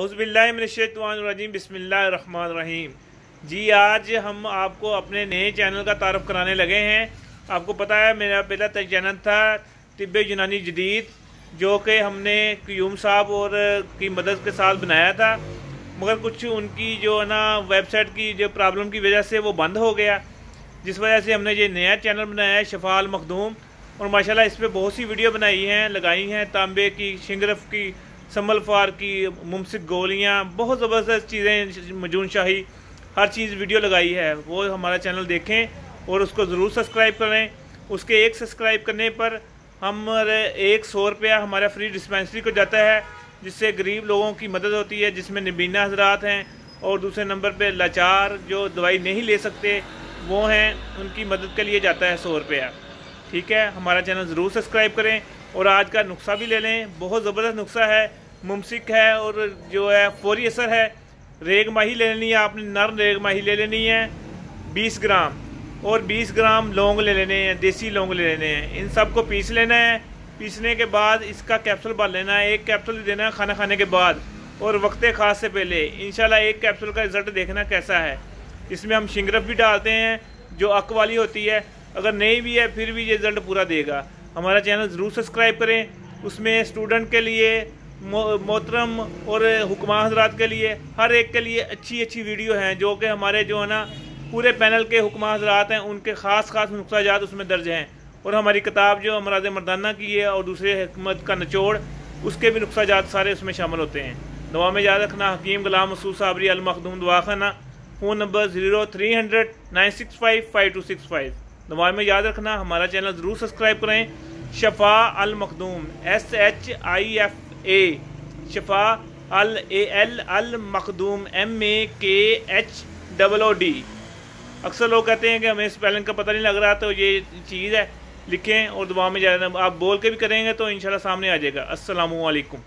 औज़ुबिल्लाहिमिनश्शैतानिर्रजीम बिस्मिल्लाहिर्रहमानिर्रहीम। जी आज हम आपको अपने नए चैनल का तारुफ कराने लगे हैं। आपको पता है मेरा पहला चैनल था तिब्बे यूनानी जदीद, जो कि हमने क्यूम साहब और की मदद के साथ बनाया था, मगर कुछ उनकी जो है ना वेबसाइट की जो प्रॉब्लम की वजह से वो बंद हो गया, जिस वजह से हमने ये नया चैनल बनाया है शफ़ा अल मखदूम। और माशाल्लाह इस पर बहुत सी वीडियो बनाई हैं, लगाई हैं, तांबे की, शिंगरफ की, समल फार की, मुमसिक गोलियाँ, बहुत ज़बरदस्त चीज़ें, मजून शाही, हर चीज़ वीडियो लगाई है। वो हमारा चैनल देखें और उसको ज़रूर सब्सक्राइब करें। उसके एक सब्सक्राइब करने पर हमारे 100 रुपया हमारा फ्री डिस्पेंसरी को जाता है, जिससे गरीब लोगों की मदद होती है, जिसमें नबीना हजरात हैं और दूसरे नंबर पे लाचार जो दवाई नहीं ले सकते वो हैं, उनकी मदद के लिए जाता है 100 रुपया। ठीक है, हमारा चैनल ज़रूर सब्सक्राइब करें। और आज का नुस्खा भी ले लें, बहुत ज़बरदस्त नुस्खा है, मुमसिक है और जो है फौरी असर है। रेग माही ले लेनी है आपने, नर रेग माही ले लेनी है 20 ग्राम, और 20 ग्राम लौंग ले लेने हैं, देसी लौंग ले लेने हैं। इन सब को पीस लेना है। पीसने के बाद इसका कैप्सूल बन लेना है, एक कैप्सूल देना है खाना खाने के बाद और वक्त खास से पहले। इंशाल्लाह एक कैप्सूल का रिज़ल्ट देखना कैसा है। इसमें हम शिंगरफ भी डालते हैं जो अक वाली होती है, अगर नहीं भी है फिर भी ये रिज़ल्ट पूरा देगा। हमारा चैनल ज़रूर सब्सक्राइब करें। उसमें स्टूडेंट के लिए, मोहतरम और हुक्मा हज़रात के लिए, हर एक के लिए अच्छी अच्छी वीडियो हैं, जो कि हमारे जो है ना पूरे पैनल के हुक्मा हज़रात हैं, उनके ख़ास नुक्ताजात उसमें दर्ज हैं। और हमारी किताब जो अमराज़ मर्दाना की है और दूसरे हिकमत का निचोड़, उसके भी नुक्ताजात सारे उसमें शामिल होते हैं। दुआ में याद रखना। हकीम गुलाम मसूद साबरी अल मखदूम दवाखाना, फ़ोन नंबर 0300 965 5265। दुआ में याद रखना। हमारा चैनल ज़रूर सब्सक्राइब करें। शफ़ा अल मखदूम, SHIFA, शफ़ा अल मखदूम, MAKHOOD। अक्सर लोग कहते हैं कि हमें स्पेलिंग का पता नहीं लग रहा, तो ये चीज़ है, लिखें और दुआ में याद रखना। आप बोल के भी करेंगे तो इंशाल्लाह सामने आ जाएगा। अस्सलामु अलैकुम।